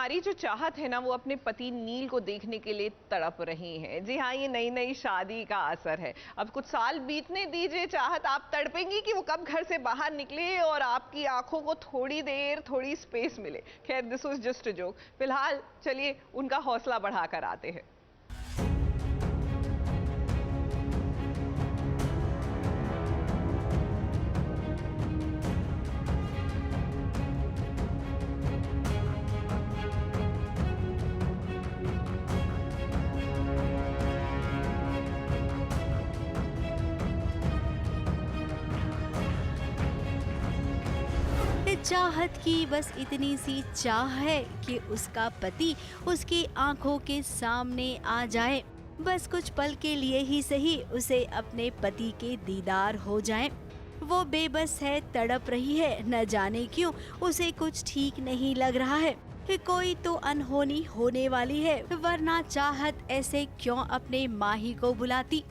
हमारी जो चाहत है ना वो अपने पति नील को देखने के लिए तड़प रही हैं। जी हाँ, ये नई नई शादी का असर है। अब कुछ साल बीतने दीजिए, चाहत आप तड़पेंगी कि वो कब घर से बाहर निकले और आपकी आंखों को थोड़ी देर थोड़ी स्पेस मिले। खैर, this was just a joke. फिलहाल चलिए उनका हौसला बढ़ाकर आते हैं। चाहत की बस इतनी सी चाह है कि उसका पति उसकी आंखों के सामने आ जाए। बस कुछ पल के लिए ही सही उसे अपने पति के दीदार हो जाए। वो बेबस है, तड़प रही है, न जाने क्यों उसे कुछ ठीक नहीं लग रहा है कि कोई तो अनहोनी होने वाली है, वरना चाहत ऐसे क्यों अपने माही को बुलाती।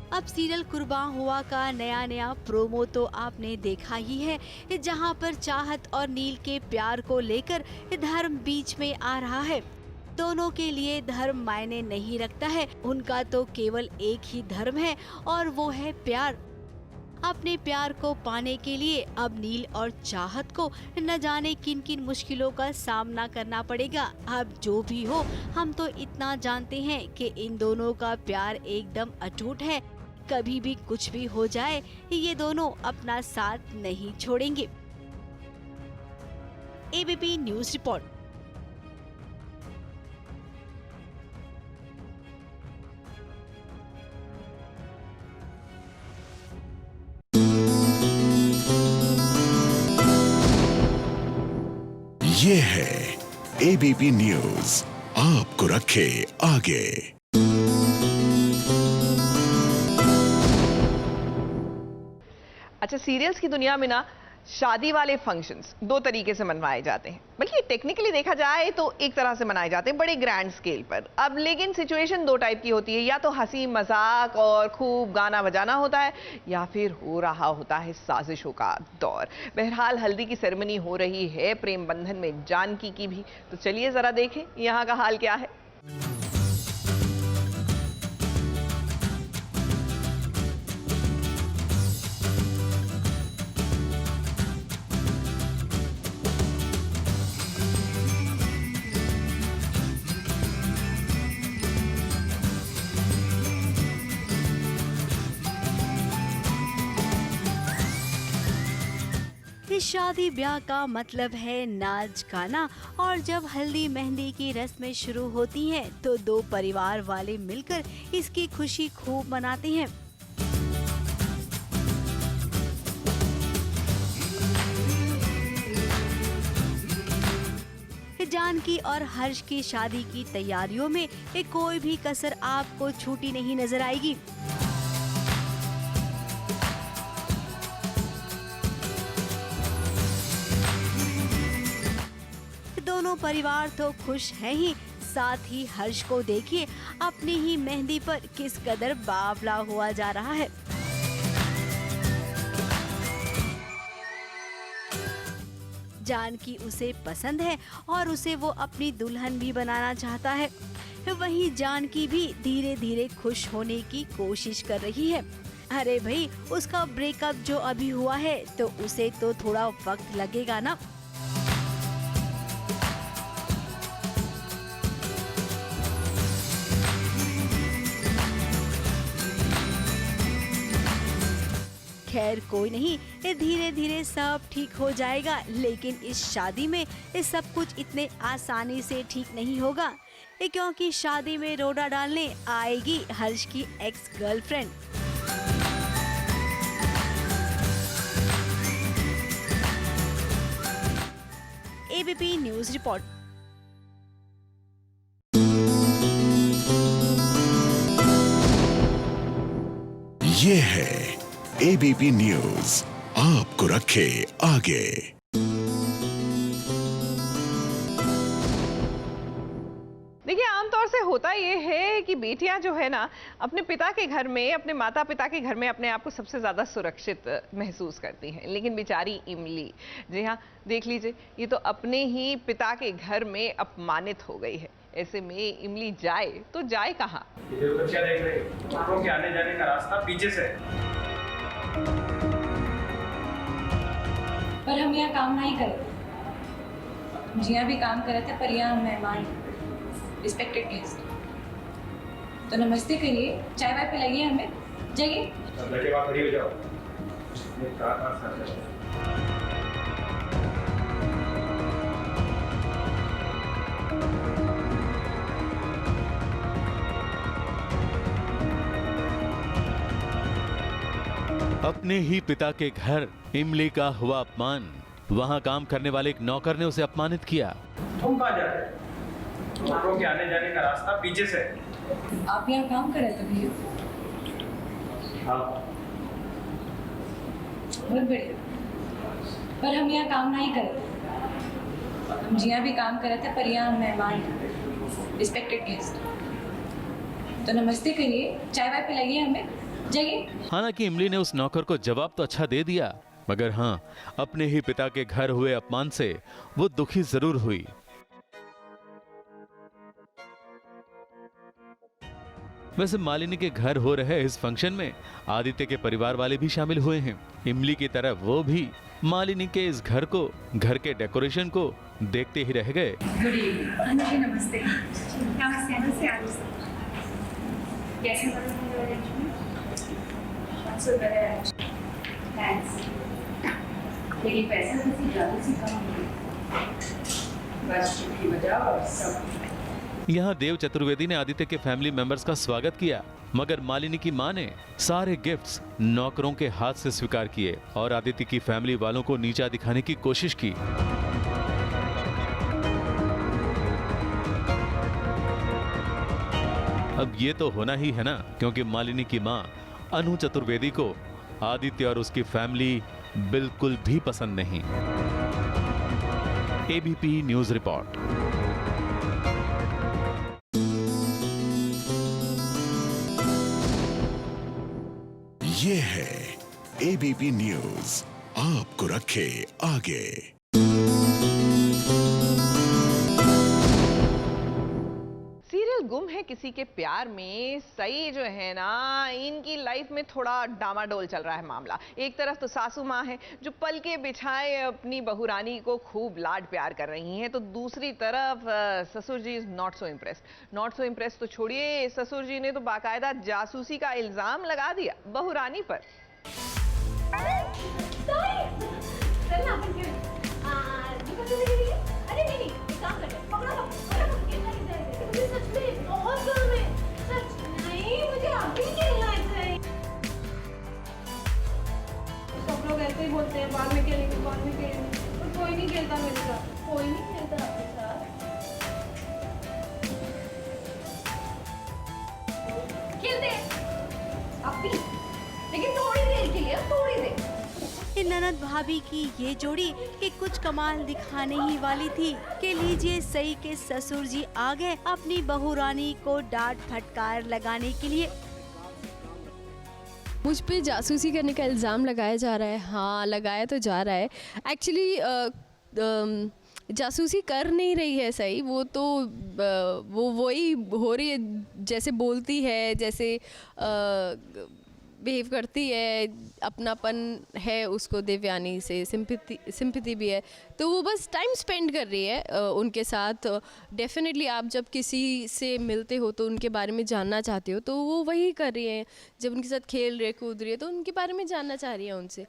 अब सीरियल कुर्बान हुआ का नया प्रोमो तो आपने देखा ही है, जहां पर चाहत और नील के प्यार को लेकर धर्म बीच में आ रहा है। दोनों के लिए धर्म मायने नहीं रखता है, उनका तो केवल एक ही धर्म है और वो है प्यार। अपने प्यार को पाने के लिए अब नील और चाहत को न जाने किन किन मुश्किलों का सामना करना पड़ेगा। अब जो भी हो, हम तो इतना जानते हैं कि इन दोनों का प्यार एकदम अटूट है। कभी भी कुछ भी हो जाए, ये दोनों अपना साथ नहीं छोड़ेंगे। ABP news report. ये है एबीपी न्यूज, आपको रखे आगे। अच्छा, सीरियल्स की दुनिया में ना शादी वाले फंक्शंस दो तरीके से मनवाए जाते हैं। बल्कि टेक्निकली देखा जाए तो एक तरह से मनाए जाते हैं, बड़े ग्रैंड स्केल पर। अब लेकिन सिचुएशन दो टाइप की होती है, या तो हंसी मजाक और खूब गाना बजाना होता है, या फिर हो रहा होता है साजिशों का दौर। बहरहाल हल्दी की सेरेमनी हो रही है प्रेम बंधन में जानकी की भी। तो चलिए जरा देखें यहाँ का हाल क्या है। इस शादी ब्याह का मतलब है नाच गाना, और जब हल्दी मेहंदी की रस्में शुरू होती हैं तो दो परिवार वाले मिलकर इसकी खुशी खूब मनाते हैं। जानकी और हर्ष की शादी की तैयारियों में कोई भी कसर आपको छूटी नहीं नजर आएगी। दोनों परिवार तो खुश हैं ही, साथ ही हर्ष को देखिए अपनी ही मेहंदी पर किस कदर बावला हुआ जा रहा है। जानकी उसे पसंद है और उसे वो अपनी दुल्हन भी बनाना चाहता है। वहीं जानकी भी धीरे धीरे खुश होने की कोशिश कर रही है। अरे भाई, उसका ब्रेकअप जो अभी हुआ है तो उसे तो थोड़ा वक्त लगेगा ना। खैर कोई नहीं, ये धीरे धीरे सब ठीक हो जाएगा। लेकिन इस शादी में ये सब कुछ इतने आसानी से ठीक नहीं होगा, क्योंकि शादी में रोड़ा डालने आएगी हर्ष की ex girlfriend. ABP news report. ये है एबीपी न्यूज, आपको रखे आगे। देखिए, आमतौर आमतौर से होता ये है कि बेटियां जो है ना अपने पिता के घर में, अपने माता पिता के घर में अपने आप को सबसे ज़्यादा सुरक्षित महसूस करती हैं, लेकिन बेचारी इमली, जी हाँ, देख लीजिए, ये तो अपने ही पिता के घर में अपमानित हो गई है। ऐसे में इमली जाए तो जाए कहाँ? इधर तो क्या देख रहे हैं? लोगों के आने जाने का रास्ता पीछे से है। पर हम यहाँ काम नहीं करते, हम यहाँ भी काम कर रहे थे, पर यहाँ मेहमान, रिस्पेक्टेड गेस्ट, तो नमस्ते करिए, चाय वाय पिलाइए हमें, जाइए। लड़के वहाँ खड़ी हो जाओ। ये कहाँ साथ है? अपने ही पिता के घर इमली का हुआ अपमान। वहां काम करने वाले एक नौकर ने उसे अपमानित किया। तुम कहाँ जा रहे हो? लोगों के आने जाने का रास्ता पीछे से है। आप यहाँ काम कर रहे थे भैया? हाँ। बहुत बढ़िया, पर हम यहाँ काम नहीं करते, हम यहाँ भी काम कर रहे थे, पर यहाँ मेहमान, रिस्पेक्टेड गेस्ट, तो नमस्ते करिए, चाय वाय पिलाइए हमें, जाइए। हालांकि इमली ने उस नौकर को जवाब तो अच्छा दे दिया, मगर हाँ, अपने ही पिता के घर हुए अपमान से वो दुखी जरूर हुई। वैसे मालिनी के घर हो रहे इस फंक्शन में आदित्य के परिवार वाले भी शामिल हुए हैं। इमली की तरह वो भी मालिनी के इस घर को, घर के डेकोरेशन को देखते ही रह गए। Good evening. जी नमस्ते। नमस्ते। कैसे थैंक्स, लेकिन पैसे किसी ज़्यादा से कम होंगे, बस चुटकी बजाओ और सब। यहाँ देव चतुर्वेदी ने आदित्य के फैमिली मेंबर्स का स्वागत किया, मगर मालिनी की मां ने सारे गिफ्ट्स नौकरों के हाथ से स्वीकार किए और आदित्य की फैमिली वालों को नीचा दिखाने की कोशिश की। अब ये तो होना ही है ना, क्योंकि मालिनी की मां अनु चतुर्वेदी को आदित्य और उसकी फैमिली बिल्कुल भी पसंद नहीं। ABP news report. ये है एबीपी न्यूज, आपको रखे आगे। सीरियल गुम है किसी के प्यार में सई जो है ना, इनकी लाइफ में थोड़ा डामाडोल चल रहा है मामला। एक तरफ तो सासू माँ है जो पल के बिछाए अपनी बहुरानी को खूब लाड प्यार कर रही हैं, तो दूसरी तरफ ससुर जी is not so impressed. Not so impressed तो छोड़िए, ससुर जी ने तो बाकायदा जासूसी का इल्जाम लगा दिया बहुरानी पर। सब लोग ऐसे ही बोलते हैं, बाद में खेलेंगे, बाद में खेलेंगे, पर कोई नहीं खेलता मेरे साथ, कोई नहीं खेलता आपके साथ। खेलते हैं आप भी, लेकिन थोड़ी देर के लिए, थोड़ी देर। ननद भाभी की ये जोड़ी कि कुछ कमाल दिखाने ही वाली थी कि लीजिए सई के ससुर जी आ गए अपनी बहुरानी को डांट फटकार लगाने के लिए। मुझ पे जासूसी करने का इल्ज़ाम लगाया जा रहा है। हाँ, लगाया तो जा रहा है। एक्चुअली जासूसी कर नहीं रही है सही, वो तो वो वही हो रही है, जैसे बोलती है, जैसे बिहेव करती है, अपनापन है उसको देवयानी से, सिंपैथी भी है, तो वो बस टाइम स्पेंड कर रही है उनके साथ। डेफिनेटली आप जब किसी से मिलते हो तो उनके बारे में जानना चाहते हो, तो वो वही कर रही है। जब उनके साथ खेल रहे कूद रही है तो उनके बारे में जानना चाह रही है उनसे।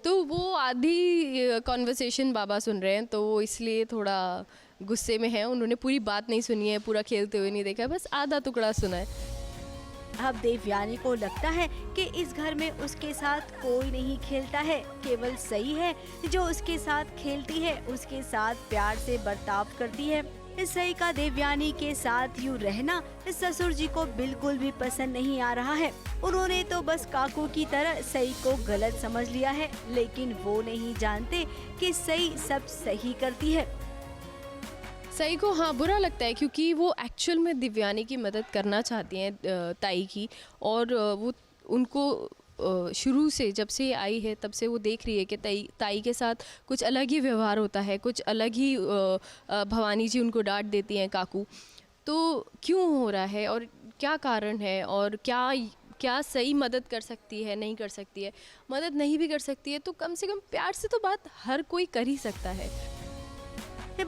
तो वो आधी कॉन्वर्सेशन बाबा सुन रहे हैं, तो वो इसलिए थोड़ा गुस्से में है। उन्होंने पूरी बात नहीं सुनी है, पूरा खेलते हुए नहीं देखा, बस आधा टुकड़ा सुना है। अब देवयानी को लगता है कि इस घर में उसके साथ कोई नहीं खेलता है, केवल सई है जो उसके साथ खेलती है, उसके साथ प्यार से बर्ताव करती है। सई का देवयानी के साथ यूँ रहना ससुर जी को बिल्कुल भी पसंद नहीं आ रहा है। उन्होंने तो बस काकू की तरह सई को गलत समझ लिया है, लेकिन वो नहीं जानते कि सई सब सही करती है। सई को हाँ बुरा लगता है क्योंकि वो एक्चुअल में दिव्यानी की मदद करना चाहती हैं ताई की, और वो उनको शुरू से जब से ये आई है तब से वो देख रही है कि ताई के साथ कुछ अलग ही व्यवहार होता है, कुछ अलग ही भवानी जी उनको डांट देती हैं काकू। तो क्यों हो रहा है और क्या कारण है, और क्या सही मदद कर सकती है, नहीं कर सकती है। मदद नहीं भी कर सकती है तो कम से कम प्यार से तो बात हर कोई कर ही सकता है।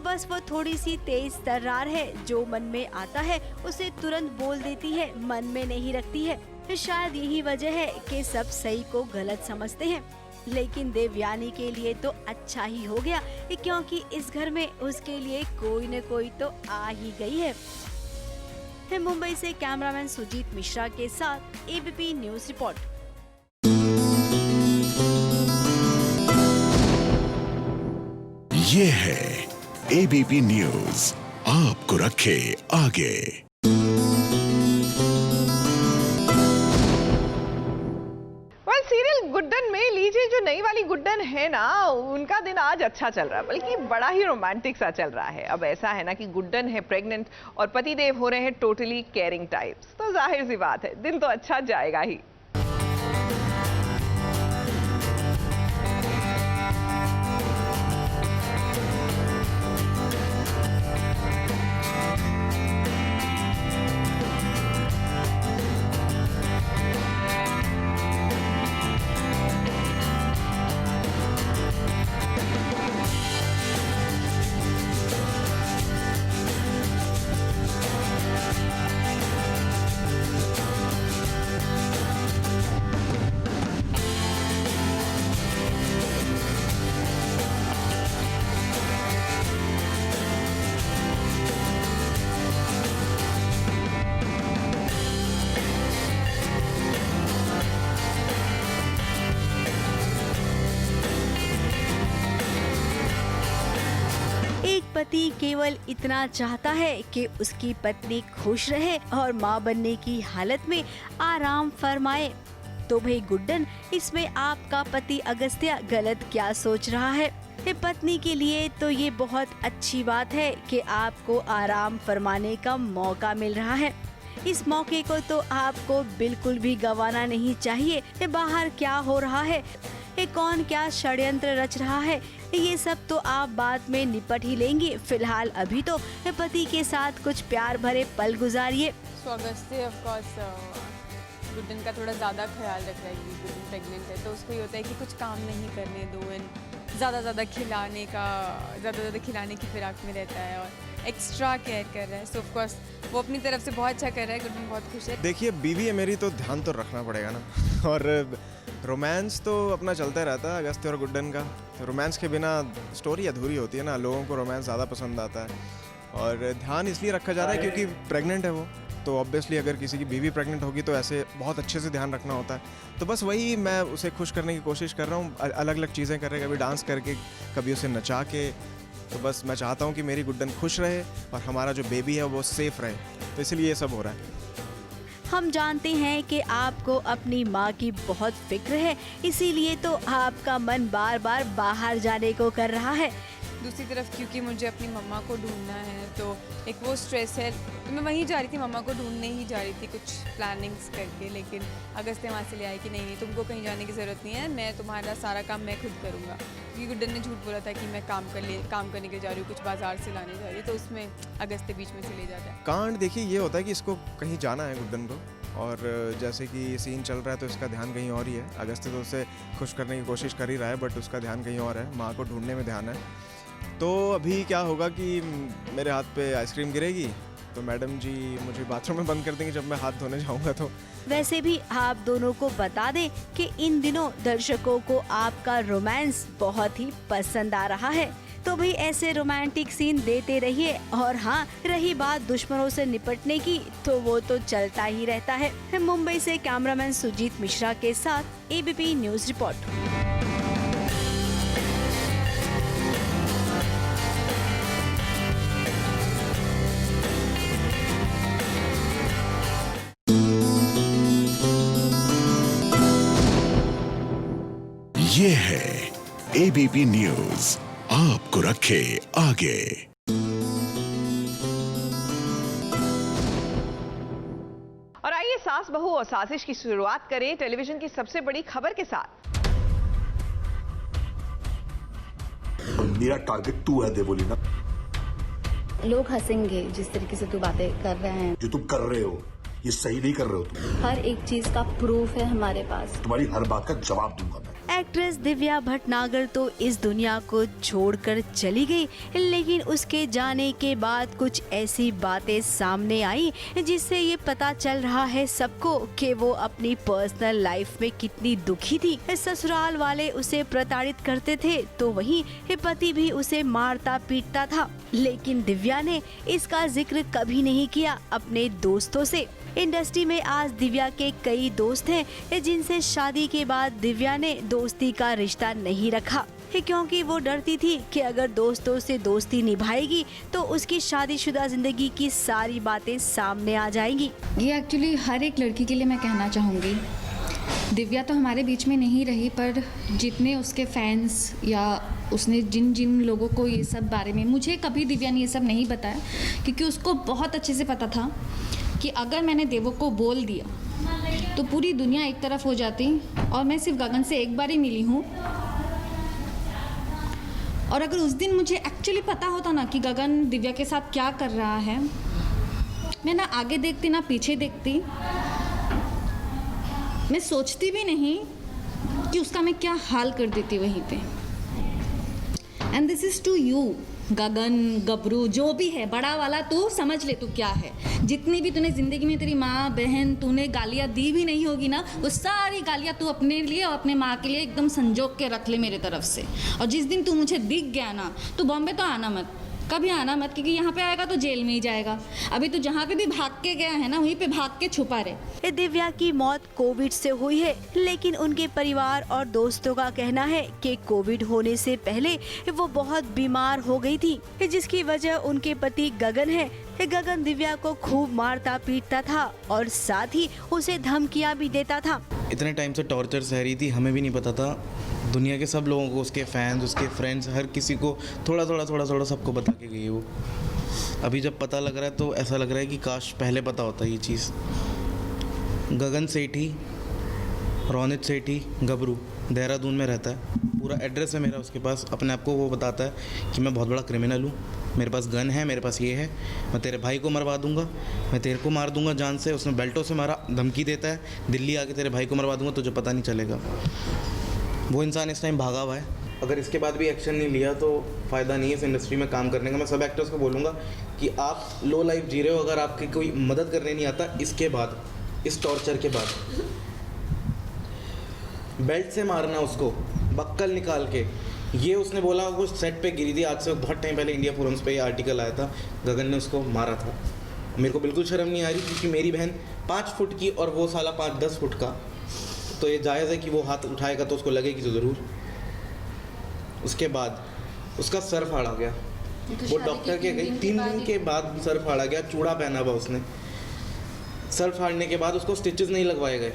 बस वो थोड़ी सी तेज तर्रार है, जो मन में आता है उसे तुरंत बोल देती है, मन में नहीं रखती है। शायद यही वजह है कि सब सही को गलत समझते हैं, लेकिन देवयानी के लिए तो अच्छा ही हो गया, क्योंकि इस घर में उसके लिए कोई न कोई तो आ ही गई है। मुंबई से कैमरामैन सुजीत मिश्रा के साथ एबीपी न्यूज रिपोर्ट। ये है एबीपी न्यूज, आपको रखे आगे। सीरियल गुड्डन में लीजिए, जो नई वाली गुड्डन है ना, उनका दिन आज अच्छा चल रहा है, बल्कि बड़ा ही रोमांटिक सा चल रहा है। अब ऐसा है ना कि गुड्डन है प्रेग्नेंट और पतिदेव हो रहे हैं टोटली केयरिंग टाइप्स, तो जाहिर सी बात है दिन तो अच्छा जाएगा ही। पति केवल इतना चाहता है कि उसकी पत्नी खुश रहे और माँ बनने की हालत में आराम फरमाए। तो भाई गुड्डन, इसमें आपका पति अगस्त्य गलत क्या सोच रहा है? पत्नी के लिए तो ये बहुत अच्छी बात है कि आपको आराम फरमाने का मौका मिल रहा है। इस मौके को तो आपको बिल्कुल भी गंवाना नहीं चाहिए। बाहर क्या हो रहा है, कौन क्या षड्यंत्र रच रहा है, ये सब तो आप बाद में निपट ही लेंगे। फिलहाल अभी तो पति के साथ कुछ प्यार भरे पल गुजारिए। अगस्त्य ऑफ कोर्स गुड्डन का थोड़ा ज़्यादा ख्याल रख रहा है कि गुड्डन प्रेग्नेंट है, तो उसको ये होता है कि कुछ काम नहीं करने दो, एंड ज़्यादा खिलाने की फिराक में रहता है और एक्स्ट्रा केयर कर रहा है। सो ऑफ कोर्स वो अपनी तरफ से बहुत अच्छा कर रहा है, गुड्डन बहुत खुश है। देखिए, बीवी है मेरी तो ध्यान तो रखना पड़ेगा ना। और रोमांस तो अपना चलता रहता है अगस्त्य और गुड्डन का। तो रोमांस के बिना स्टोरी अधूरी होती है ना, लोगों को रोमांस ज़्यादा पसंद आता है। और ध्यान इसलिए रखा जा रहा है क्योंकि प्रेग्नेंट है वो, तो ऑब्वियसली अगर किसी की बीवी प्रेग्नेंट होगी तो ऐसे बहुत अच्छे से ध्यान रखना होता है। तो बस वही मैं उसे खुश करने की कोशिश कर रहा हूँ, अलग अलग चीज़ें कर रहे, कभी डांस करके, कभी उसे नचा के। तो बस मैं चाहता हूँ कि मेरी गुड्डन खुश रहे और हमारा जो बेबी है वो सेफ रहे, तो इसलिए ये सब हो रहा है। हम जानते हैं कि आपको अपनी माँ की बहुत फिक्र है, इसीलिए तो आपका मन बार बार बाहर जाने को कर रहा है। दूसरी तरफ क्योंकि मुझे अपनी मम्मा को ढूंढना है, तो एक वो स्ट्रेस है, तो मैं वहीं जा रही थी, मम्मा को ढूंढने ही जा रही थी कुछ प्लानिंग्स करके। लेकिन अगस्त्य वहाँ से ले आई कि नहीं तुमको कहीं जाने की ज़रूरत नहीं है, मैं तुम्हारा सारा काम मैं खुद करूँगा। क्योंकि गुड्डन ने झूठ बोला था कि मैं काम करने के जा रही हूँ, कुछ बाजार से लाने जा रही हूँ, तो उसमें अगस्त्य बीच में से ले जाता है। कांड देखिए ये होता है कि इसको कहीं जाना है गुड्डन को, और जैसे कि सीन चल रहा है तो इसका ध्यान कहीं और ही है। अगस्त्य तो उसे खुश करने की कोशिश कर ही रहा है, बट उसका ध्यान कहीं और है, माँ को ढूंढने में ध्यान है। तो अभी क्या होगा कि मेरे हाथ पे आइसक्रीम गिरेगी तो मैडम जी मुझे बाथरूम में बंद कर देंगे जब मैं हाथ धोने जाऊंगा। तो वैसे भी आप दोनों को बता दें कि इन दिनों दर्शकों को आपका रोमांस बहुत ही पसंद आ रहा है, तो भी ऐसे रोमांटिक सीन देते रहिए। और हाँ, रही बात दुश्मनों से निपटने की, तो वो तो चलता ही रहता है। मुंबई से कैमरामैन सुजीत मिश्रा के साथ एबीपी न्यूज रिपोर्ट। ये है एबीपी न्यूज, आपको रखे आगे। सास बहू और साजिश की शुरुआत करें टेलीविजन की सबसे बड़ी खबर के साथ। मेरा टारगेट तू है देवोलीना। लोग हंसेंगे जिस तरीके से तू बातें कर रहे हैं। जो तुम कर रहे हो ये सही नहीं कर रहे हो तुम। हर एक चीज का प्रूफ है हमारे पास। तुम्हारी हर बात का जवाब दूंगा मैं। एक्ट्रेस दिव्या भटनागर तो इस दुनिया को छोड़कर चली गई, लेकिन उसके जाने के बाद कुछ ऐसी बातें सामने आई जिससे ये पता चल रहा है सबको कि वो अपनी पर्सनल लाइफ में कितनी दुखी थी। ससुराल वाले उसे प्रताड़ित करते थे तो वहीं पति भी उसे मारता पीटता था, लेकिन दिव्या ने इसका जिक्र कभी नहीं किया अपने दोस्तों से। इंडस्ट्री में आज दिव्या के कई दोस्त हैं जिनसे शादी के बाद दिव्या ने दोस्ती का रिश्ता नहीं रखा, क्योंकि वो डरती थी कि अगर दोस्तों से दोस्ती निभाएगी तो उसकी शादीशुदा जिंदगी की सारी बातें सामने आ जाएंगी। ये एक्चुअली हर एक लड़की के लिए मैं कहना चाहूँगी, दिव्या तो हमारे बीच में नहीं रही, पर जितने उसके फैंस या उसने जिन जिन लोगों को ये सब बारे में, मुझे कभी दिव्या ने ये सब नहीं बताया क्योंकि उसको बहुत अच्छे से पता था कि अगर मैंने देवो को बोल दिया तो पूरी दुनिया एक तरफ हो जाती और मैं सिर्फ गगन से एक बार ही मिली हूँ। और अगर उस दिन मुझे एक्चुअली पता होता ना कि गगन दिव्या के साथ क्या कर रहा है, मैं ना आगे देखती ना पीछे देखती, मैं सोचती भी नहीं कि उसका मैं क्या हाल कर देती वहीं पे। And this is to you Gagan, गबरू, जो भी है बड़ा वाला, तू समझ ले तू क्या है। जितनी भी तूने ज़िंदगी में तेरी माँ बहन तूने गालियाँ दी भी नहीं होगी ना, वो सारी गालियाँ तू अपने लिए और अपने माँ के लिए एकदम संजोग के रख ले मेरे तरफ से। और जिस दिन तू मुझे दिख गया ना, तो बॉम्बे तो आना मत, कभी आना मत, क्योंकि यहाँ पे आएगा तो जेल में ही जाएगा। अभी तो जहाँ पे भी भाग के गया है ना, वहीं पे भाग के छुपा रहे। दिव्या की मौत कोविड से हुई है, लेकिन उनके परिवार और दोस्तों का कहना है कि कोविड होने से पहले वो बहुत बीमार हो गई थी, जिसकी वजह उनके पति गगन है। गगन दिव्या को खूब मारता पीटता था और साथ ही उसे धमकियां भी देता था। इतने टाइम से टॉर्चर सह रही थी, हमें भी नहीं पता था। दुनिया के सब लोगों को, उसके फैंस, उसके फ्रेंड्स, हर किसी को थोड़ा थोड़ा सबको बता के गई वो। अभी जब पता लग रहा है तो ऐसा लग रहा है कि काश पहले पता होता ये चीज़। गगन सेठी, रोनित सेठी, गबरू, देहरादून में रहता है। पूरा एड्रेस है मेरा उसके पास। अपने आप को वो बताता है कि मैं बहुत बड़ा क्रिमिनल हूँ, मेरे पास गन है, मेरे पास ये है, मैं तेरे भाई को मरवा दूंगा, मैं तेरे को मार दूंगा जान से। उसने बेल्टों से मारा, धमकी देता है, दिल्ली आके तेरे भाई को मरवा दूंगा, तुझे पता नहीं चलेगा। वो इंसान इस टाइम भागा हुआ है। अगर इसके बाद भी एक्शन नहीं लिया तो फ़ायदा नहीं है इस इंडस्ट्री में काम करने का। मैं सब एक्टर्स को बोलूँगा कि आप लो लाइफ जी रहे हो, अगर आपकी कोई मदद करने नहीं आता, इसके बाद, इस टॉर्चर के बाद बेल्ट से मारना उसको, बक्कल निकाल के। ये उसने बोला वो सेट पे गिरी थी, आज से बहुत टाइम पहले इंडिया फोरम्स पे ये आर्टिकल आया था, गगन ने उसको मारा था। मेरे को बिल्कुल शर्म नहीं आ रही क्योंकि मेरी बहन 5 फुट की और वो साला 5-10 फुट का, तो ये जायज़ है कि वो हाथ उठाएगा तो उसको लगेगी तो ज़रूर। उसके बाद उसका सर फाड़ा गया, वो डॉक्टर के गई, 3 दिन के बाद सर फाड़ा गया, चूड़ा पहना हुआ उसने। सर फाड़ने के बाद उसको स्टिचेस नहीं लगवाए गए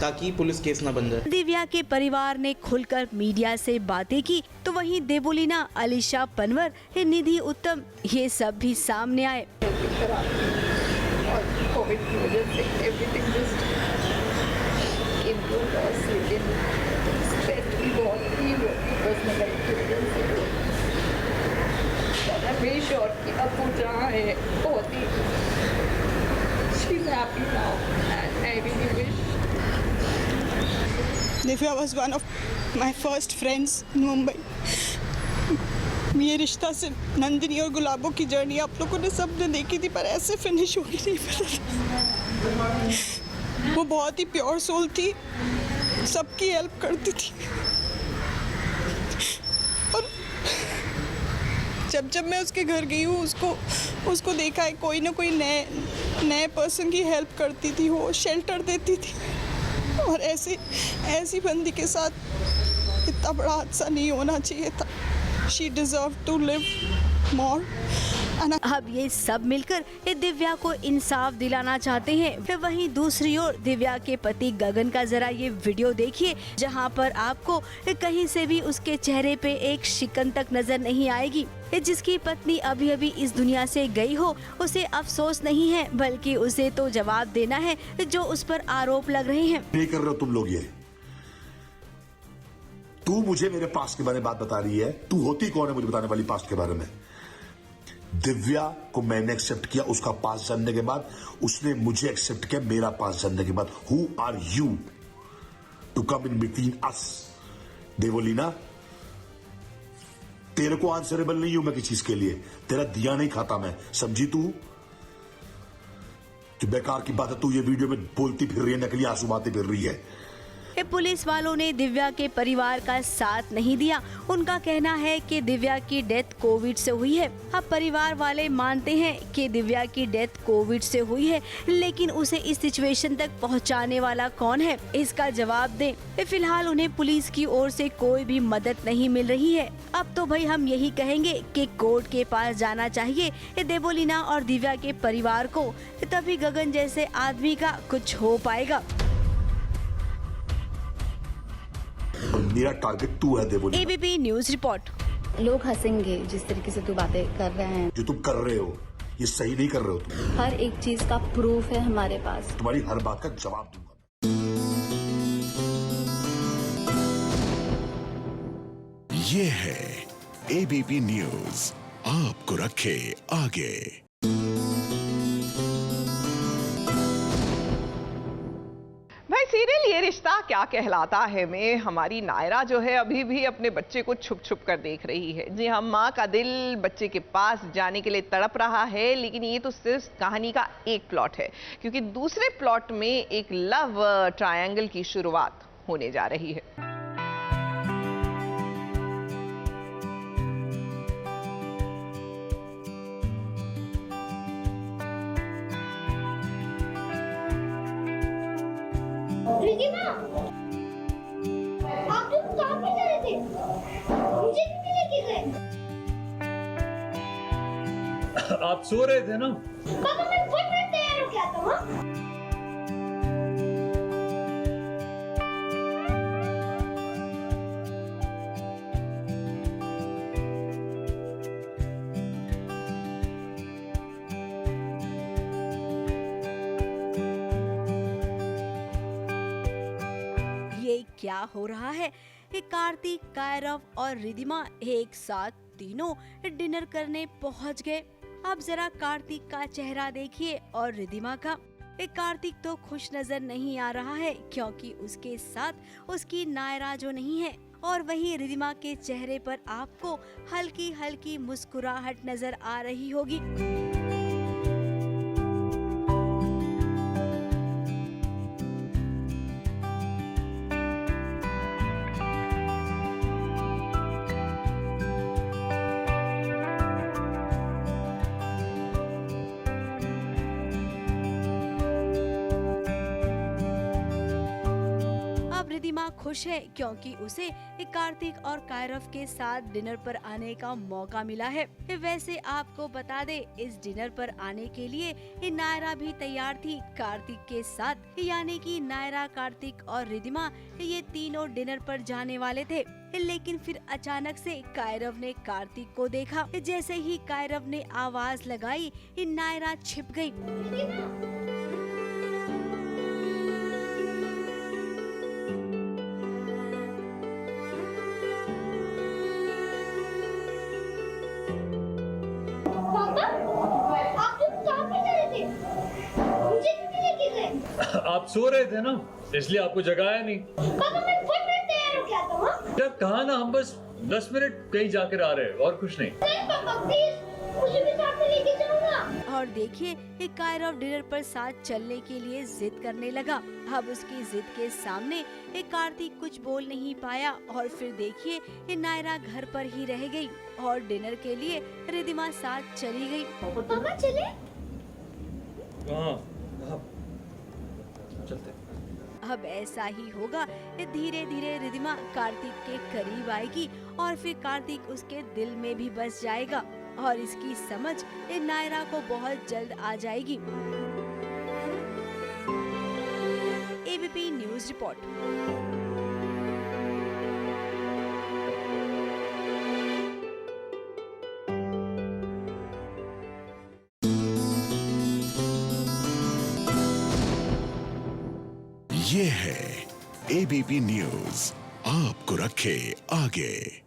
ताकि पुलिस केस ना बन जाए। दिव्या के परिवार ने खुलकर मीडिया से बातें की, तो वहीं देवोलीना, अलीशा पनवर, निधि उत्तम, ये सब भी सामने आए। कोविड की वजह से एवरीथिंग जस्ट इम्प्रूव और लेकिन स्ट्रेस भी बहुत थी पर्सनल लाइफ की वजह से। आई एम वेरी श्योर कि अब वो जहाँ है बहुत ही she is happy now and I really wish. Divya was one of my first friends in Mumbai. ये रिश्ता से नंदिनी और गुलाबों की जर्नी आप लोगों ने सबने देखी थी, पर ऐसे फिनिश होगी नहीं पता था। वो बहुत ही प्योर सोल थी, सबकी हेल्प करती थी। और जब मैं उसके घर गई हूँ, उसको देखा है, कोई ना कोई नए पर्सन की हेल्प करती थी, वो शेल्टर देती थी। और ऐसी बंदी के साथ इतना बड़ा हादसा नहीं होना चाहिए था। She deserve to live more अब ये सब मिलकर दिव्या को इंसाफ दिलाना चाहते हैं। फिर वहीं दूसरी ओर दिव्या के पति गगन का जरा ये वीडियो देखिए, जहां पर आपको कहीं से भी उसके चेहरे पे एक शिकन तक नजर नहीं आएगी। जिसकी पत्नी अभी अभी इस दुनिया से गई हो, उसे अफसोस नहीं है, बल्कि उसे तो जवाब देना है जो उस पर आरोप लग रहे हैं। नहीं कर रहे हो तुम लोग ये। तू मुझे मेरे पास्ट के बारे में बात बता रही है। तू होती कौन है मुझे बताने वाली पास्ट के बारे में? दिव्या को मैंने एक्सेप्ट किया उसका पास्ट जानने के बाद, उसने मुझे एक्सेप्ट किया मेरा पास्ट जानने के बाद। Who are you to come in between us? Devoleena, तेरे को आंसरेबल नहीं हूं मैं किसी चीज के लिए। तेरा दिया नहीं खाता मैं, समझी तू? जो बेकार की बात है तू ये वीडियो में बोलती फिर रही है, नकली आंसू बातें फिर रही है। पुलिस वालों ने दिव्या के परिवार का साथ नहीं दिया। उनका कहना है कि दिव्या की डेथ कोविड से हुई है। अब परिवार वाले मानते हैं कि दिव्या की डेथ कोविड से हुई है, लेकिन उसे इस सिचुएशन तक पहुंचाने वाला कौन है, इसका जवाब दें। फिलहाल उन्हें पुलिस की ओर से कोई भी मदद नहीं मिल रही है। अब तो भाई हम यही कहेंगे कि कोर्ट के पास जाना चाहिए देवोलीना और दिव्या के परिवार को, तभी गगन जैसे आदमी का कुछ हो पाएगा। मेरा टारगेट तू है देवोलीना। ABP news report. लोग हंसेंगे जिस तरीके से तू बातें कर रहे हैं। जो तुम कर रहे हो ये सही नहीं कर रहे हो तुम। हर एक चीज का प्रूफ है हमारे पास। तुम्हारी हर बात का जवाब दूंगा। ये है एबीपी न्यूज, आपको रखे आगे। भाई सीरियल ये रिश्ता क्या कहलाता है में हमारी नायरा जो है अभी भी अपने बच्चे को छुप छुप कर देख रही है। जी हाँ, माँ का दिल बच्चे के पास जाने के लिए तड़प रहा है, लेकिन ये तो सिर्फ कहानी का एक प्लॉट है, क्योंकि दूसरे प्लॉट में एक लव ट्रायंगल की शुरुआत होने जा रही है। रिदिमा, आप तुम कहाँ पे जा रहे थे? मुझे क्यों नहीं लेके गए? आप सो रहे थे ना? पापा मैं खुद में तैयार हो गया था। हाँ? क्या हो रहा है कि कार्तिक, कायरव और रिदिमा एक साथ तीनों डिनर करने पहुंच गए। अब जरा कार्तिक का चेहरा देखिए और रिदिमा का। कार्तिक तो खुश नजर नहीं आ रहा है, क्योंकि उसके साथ उसकी नायरा जो नहीं है, और वहीं रिदिमा के चेहरे पर आपको हल्की हल्की मुस्कुराहट नजर आ रही होगी। रिदिमा खुश है क्योंकि उसे कार्तिक और कायरव के साथ डिनर पर आने का मौका मिला है। वैसे आपको बता दे, इस डिनर पर आने के लिए नायरा भी तैयार थी कार्तिक के साथ, यानी कि नायरा, कार्तिक और रिदिमा ये तीनों डिनर पर जाने वाले थे। लेकिन फिर अचानक से कायरव ने कार्तिक को देखा। जैसे ही कायरव ने आवाज लगाई, नायरा छिप गई। आप सो रहे थे ना, इसलिए आपको जगाया नहीं। पापा मैं खुद में तैयार हो गया था। क्या कहा ना, हम बस 10 मिनट कहीं जाकर आ रहे हैं और कुछ नहीं। नहीं पापा प्लीज, मुझे भी साथ में लेके चलूंगा। और देखिए, कायरव डिनर पर साथ चलने के लिए जिद करने लगा। अब उसकी जिद के सामने कार्तिक कुछ बोल नहीं पाया, और फिर देखिए नायरा घर पर ही रह गई और डिनर के लिए रिदिमा साथ चली गई। पापा चले? चलते। अब ऐसा ही होगा, धीरे धीरे रिदिमा कार्तिक के करीब आएगी और फिर कार्तिक उसके दिल में भी बस जाएगा। और इसकी समझ नायरा को बहुत जल्द आ जाएगी। ABP news report. ये है एबीपी न्यूज, आपको रखे आगे।